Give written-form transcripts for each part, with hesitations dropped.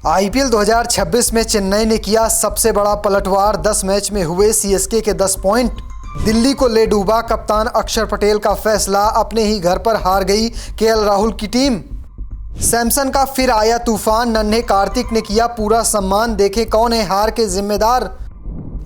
IPL 2026 में चेन्नई ने किया सबसे बड़ा पलटवार। 10 मैच में हुए सीएसके के 10 पॉइंट। दिल्ली को ले डूबा कप्तान अक्षर पटेल का फैसला। अपने ही घर पर हार गई केएल राहुल की टीम। सैमसन का फिर आया तूफान। नन्हे कार्तिक ने किया पूरा सम्मान। देखे कौन है हार के जिम्मेदार।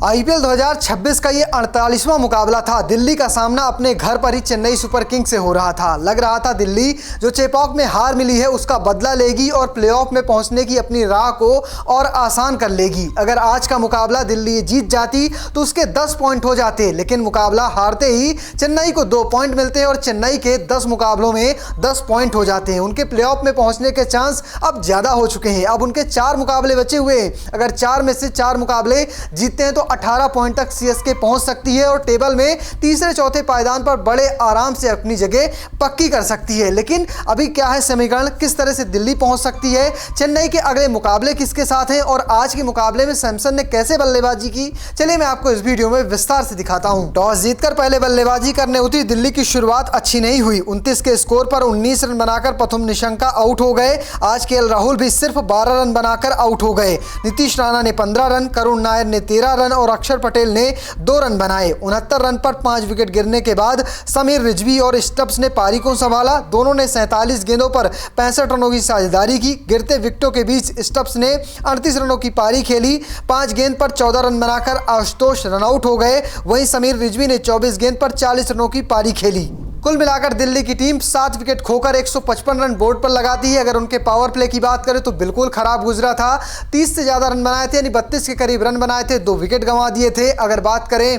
आईपीएल 2026 का ये 48वां मुकाबला था। दिल्ली का सामना अपने घर पर ही चेन्नई सुपर किंग्स से हो रहा था। लग रहा था दिल्ली जो चेपॉक में हार मिली है उसका बदला लेगी और प्लेऑफ में पहुंचने की अपनी राह को और आसान कर लेगी। अगर आज का मुकाबला दिल्ली जीत जाती तो उसके 10 पॉइंट हो जाते, लेकिन मुकाबला हारते ही चेन्नई को 2 पॉइंट मिलते हैं और चेन्नई के 10 मुकाबलों में 10 पॉइंट हो जाते हैं। उनके प्लेऑफ में पहुंचने के चांस अब ज़्यादा हो चुके हैं। अब उनके 4 मुकाबले बचे हुए हैं। अगर 4 में से 4 मुकाबले जीतते हैं तो 18 पॉइंट तक सीएसके पहुंच सकती है और टेबल में तीसरे चौथे पायदान पर बड़े आराम से अपनी जगह पक्की कर सकती है। लेकिन अभी क्या है समीकरण, किस तरह से दिल्ली पहुंच सकती है, चेन्नई के अगले मुकाबले किसके साथ हैं और आज के मुकाबले में सैमसन ने कैसे बल्लेबाजी की, चलिए मैं आपको इस वीडियो में विस्तार से दिखाता हूं। टॉस जीतकर पहले बल्लेबाजी करने उतरी दिल्ली की शुरुआत अच्छी नहीं हुई। 29 के स्कोर पर 19 रन बनाकर प्रथम निशंका आउट हो गए। आज केएल राहुल भी सिर्फ 12 रन बनाकर आउट हो गए। नीतीश राणा ने 15 रन, करुण नायर ने 13 रन और अक्षर पटेल ने 2 रन बनाए। 69 रन पर 5 विकेट गिरने के बाद समीर रिजवी और स्टब्स ने पारी को संभाला। दोनों ने 47 गेंदों पर 65 रनों की साझेदारी की। गिरते विकेटों के बीच स्टब्स ने 38 रनों की पारी खेली। 5 गेंद पर 14 रन बनाकर आशुतोष रनआउट हो गए। वहीं समीर रिजवी ने 24 गेंद पर 40 रनों की पारी खेली। कुल मिलाकर दिल्ली की टीम 7 विकेट खोकर 155 रन बोर्ड पर लगाती है। अगर उनके पावर प्ले की बात करें तो बिल्कुल खराब गुजरा था। 30 से ज़्यादा रन बनाए थे, यानी 32 के करीब रन बनाए थे, 2 विकेट गंवा दिए थे। अगर बात करें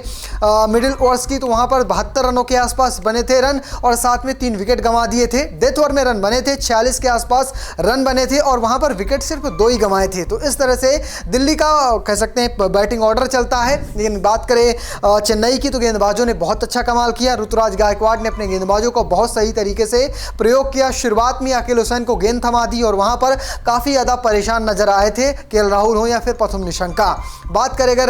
मिडिल ओवर्स की तो वहाँ पर 72 रनों के आसपास बने थे रन और साथ में 3 विकेट गंवा दिए थे। डेथ ओवर में रन बने थे 46 के आसपास रन बने थे और वहाँ पर विकेट सिर्फ 2 ही गंवाए थे। तो इस तरह से दिल्ली का कह सकते हैं बैटिंग ऑर्डर चलता है। लेकिन बात करें चेन्नई की तो गेंदबाजों ने बहुत अच्छा कमाल किया। ऋतुराज गायकवाड़ ने अपने गेंदबाजों को बहुत सही तरीके से प्रयोग किया। शुरुआत में अकील हुसैन को गेंद थमा दी और वहां पर काफी ज्यादा परेशान नजर आए थे केएल राहुल हो या फिर प्रथम निशंका। बात करें अगर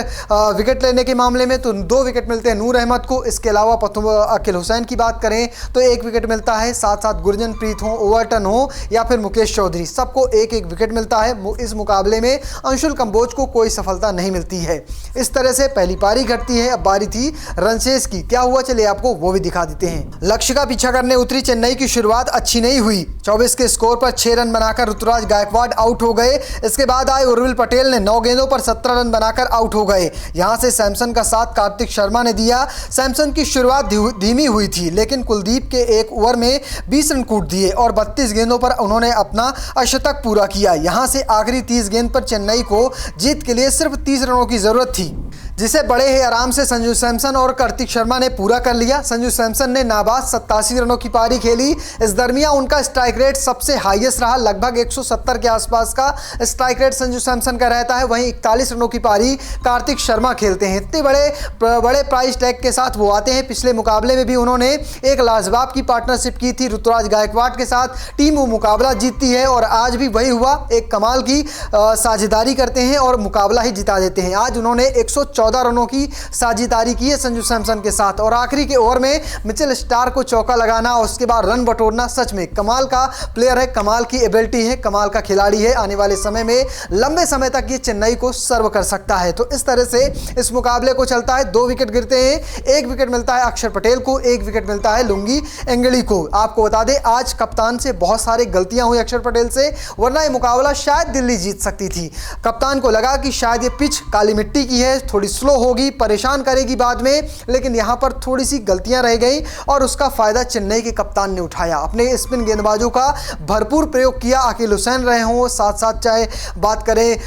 विकेट लेने के मामले में तो 2 विकेट मिलते हैं नूर अहमद को। इसके अलावा प्रथम अकील हुसैन की बात करें तो 1 विकेट मिलता है। साथ साथ गुरजनप्रीत हो, ओवरटन हो या फिर मुकेश चौधरी, सबको 1-1 विकेट मिलता है। इस मुकाबले में अंशुल कंबोज को कोई सफलता नहीं मिलती है। इस तरह से पहली पारी घटती है। अब बारी थी रनचेज की। क्या हुआ चलिए आपको वो भी दिखा देते हैं। लक्ष्य का पीछा करने उतरी चेन्नई की शुरुआत अच्छी नहीं हुई। 24 के स्कोर पर 6 रन बनाकर ऋतुराज गायकवाड़ आउट हो गए। इसके बाद आए उर्विल पटेल ने 9 गेंदों पर 17 रन बनाकर आउट हो गए। यहां से सैमसन का साथ कार्तिक शर्मा ने दिया। सैमसन की शुरुआत धीमी हुई थी, लेकिन कुलदीप के 1 ओवर में 20 रन कूट दिए और 32 गेंदों पर उन्होंने अपना अर्धशतक पूरा किया। यहां से आखिरी 30 गेंद पर चेन्नई को जीत के लिए सिर्फ 30 रनों की जरूरत थी, जिसे बड़े ही आराम से संजू सैमसन और कार्तिक शर्मा ने पूरा कर लिया। संजू सैमसन ने नाबाद 87 रनों की पारी खेली। इस दरमियान उनका स्ट्राइक रेट सबसे हाईएस्ट रहा। लगभग 170 के आसपास का स्ट्राइक रेट संजू सैमसन का रहता है। वहीं 41 रनों की पारी कार्तिक शर्मा खेलते हैं। इतने बड़े प्राइस टैग के साथ वो आते हैं। पिछले मुकाबले में भी उन्होंने एक लाजवाब की पार्टनरशिप की थी ऋतुराज गायकवाड़ के साथ। टीम वो मुकाबला जीतती है और आज भी वही हुआ। एक कमाल की साझेदारी करते हैं और मुकाबला ही जिता देते हैं। आज उन्होंने 114 रनों की साझेदारी की है संजू सैमसन के साथ और आखिरी के ओवर में मिचेल स्टार्क को चौका लगाना और उसके बाद रन बटोरना सच में कमाल का प्लेयर है, कमाल की एबिलिटी है, कमाल का खिलाड़ी है। आने वाले समय में लंबे समय तक ये चेन्नई को सर्व कर सकता है। तो इस तरह से इस मुकाबले को चलता है। 2 विकेट गिरते हैं। 1 विकेट मिलता है अक्षर पटेल को, 1 विकेट मिलता है लुंगी एंगली को। आपको बता दें आज कप्तान से बहुत सारी गलतियां हुई अक्षर पटेल से, वरना ये मुकाबला शायद दिल्ली जीत सकती थी। कप्तान को लगा कि शायद ये पिच काली मिट्टी की है, थोड़ी स्लो होगी, परेशान करेगी बाद में, लेकिन यहां पर थोड़ी सी गलतियां रह गई और उसका फायदा चेन्नई के कप्तान ने उठाया। अपने स्पिन गेंदबाजों का भरपूर प्रयोग किया। अकील हुसैन रहे हों, साथ साथ चाहे बात करें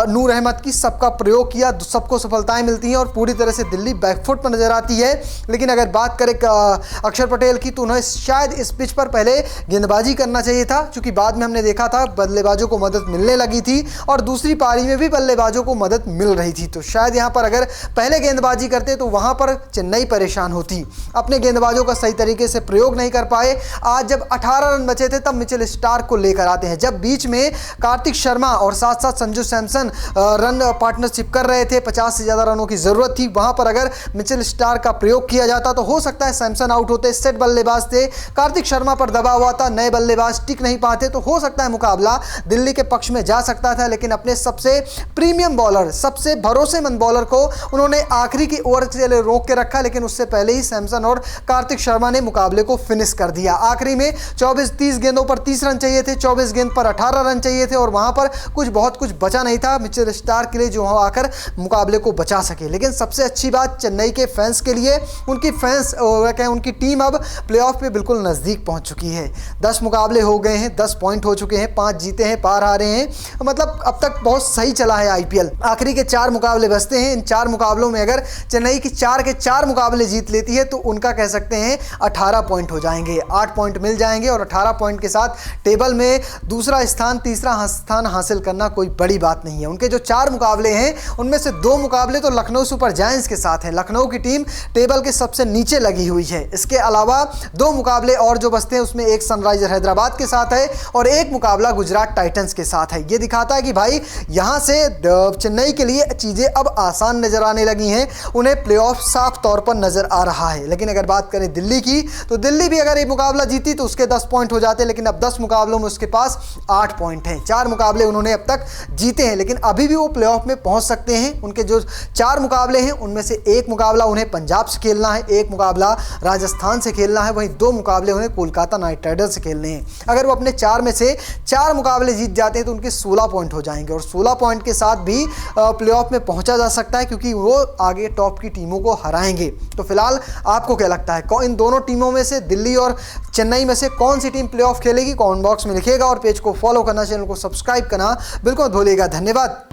नूर अहमद की, सबका प्रयोग किया। सबको सफलताएं मिलती हैं और पूरी तरह से दिल्ली बैकफुट पर नजर आती है। लेकिन अगर बात करें अक्षर पटेल की तो उन्हें शायद इस पिच पर पहले गेंदबाजी करना चाहिए था, क्योंकि बाद में हमने देखा था बल्लेबाजों को मदद मिलने लगी थी और दूसरी पारी में भी बल्लेबाजों को मदद मिल रही थी। तो शायद यहां पर अगर अगर पहले गेंदबाजी करते तो वहां पर चेन्नई परेशान होती। अपने गेंदबाजों का सही तरीके से प्रयोग नहीं कर पाए। आज जब 18 रन बचे थे तब मिचेल स्टार्क को लेकर आते हैं, जब बीच में कार्तिक शर्मा और साथ साथ संजू सैमसन रन पार्टनरशिप कर रहे थे, 50 से ज़्यादा रनों की ज़रूरत थी। वहां पर अगर मिचेल स्टार्क का प्रयोग किया जाता तो हो सकता है सैमसन आउट होते। सेट बल्लेबाज थे, कार्तिक शर्मा पर दबा हुआ था, नए बल्लेबाज टिक नहीं पाते, तो हो सकता है मुकाबला दिल्ली के पक्ष में जा सकता था। लेकिन अपने सबसे प्रीमियम बॉलर, सबसे भरोसेमंद बॉलर को उन्होंने आखिरी की ओवर के लिए रोक के रखा, लेकिन उससे पहले ही सैमसन और कार्तिक शर्मा ने मुकाबले को फिनिश कर दिया। आखिरी में 30 गेंदों पर 30 रन चाहिए थे, 24 गेंद पर 18 रन चाहिए थे और वहां पर बहुत कुछ बचा नहीं था मिचेल स्टार्क के लिए जो आकर मुकाबले को बचा सके। लेकिन सबसे अच्छी बात चेन्नई के फैंस के लिए, उनकी टीम अब प्लेऑफ पे बिल्कुल नज़दीक पहुंच चुकी है। 10 मुकाबले हो गए हैं, 10 पॉइंट हो चुके हैं, 5 जीते हैं, 5 हारे हैं। मतलब अब तक बहुत सही चला है आईपीएल। आखिरी के 4 मुकाबले बचते हैं। इन 4 मुकाबलों में अगर चेन्नई की 4 के 4 मुकाबले जीत लेती है तो उनका कह सकते हैं 18 पॉइंट हो जाएंगे, 8 पॉइंट मिल जाएंगे और 18 पॉइंट के साथ टेबल में दूसरा स्थान, तीसरा स्थान हासिल करना कोई बड़ी बात नहीं है। उनके जो 4 मुकाबले हैं उनमें से 2 मुकाबले तो लखनऊ सुपर जायंट्स के साथ है। लखनऊ की टीम टेबल के सबसे नीचे लगी हुई है। इसके अलावा 2 मुकाबले और जो बचते हैं उसमें एक सनराइजर हैदराबाद के साथ है और एक मुकाबला गुजरात टाइटंस के साथ है। ये दिखाता है कि भाई यहां से चेन्नई के लिए चीजें अब आसान नजर आने लगी हैं, उन्हें प्लेऑफ साफ तौर पर नजर आ रहा है। लेकिन अगर बात करें दिल्ली की तो दिल्ली भी अगर एक मुकाबला जीती तो उसके 10 पॉइंट हो जाते, लेकिन अब 10 मुकाबलों में उसके पास 8 पॉइंट हैं। 4 मुकाबले उन्होंने अब तक जीते हैं, लेकिन अभी भी वो प्लेऑफ में पहुंच सकते हैं। उनके जो 4 मुकाबले हैं उनमें से एक मुकाबला उन्हें पंजाब से खेलना है, एक मुकाबला राजस्थान से खेलना है, वहीं 2 मुकाबले उन्हें कोलकाता नाइट राइडर्स से खेलने हैं। अगर वो अपने 4 में से 4 मुकाबले जीत जाते हैं तो उनके 16 पॉइंट हो जाएंगे और 16 पॉइंट के साथ भी प्लेऑफ में पहुंचा जा सकता है क्योंकि वो आगे टॉप की टीमों को हराएंगे। तो फिलहाल आपको क्या लगता है, इन दोनों टीमों में से दिल्ली और चेन्नई में से कौन सी टीम प्लेऑफ खेलेगी? कमेंट बॉक्स में लिखिएगा और पेज को फॉलो करना, चैनल को सब्सक्राइब करना बिल्कुल मत भूलिएगा। धन्यवाद।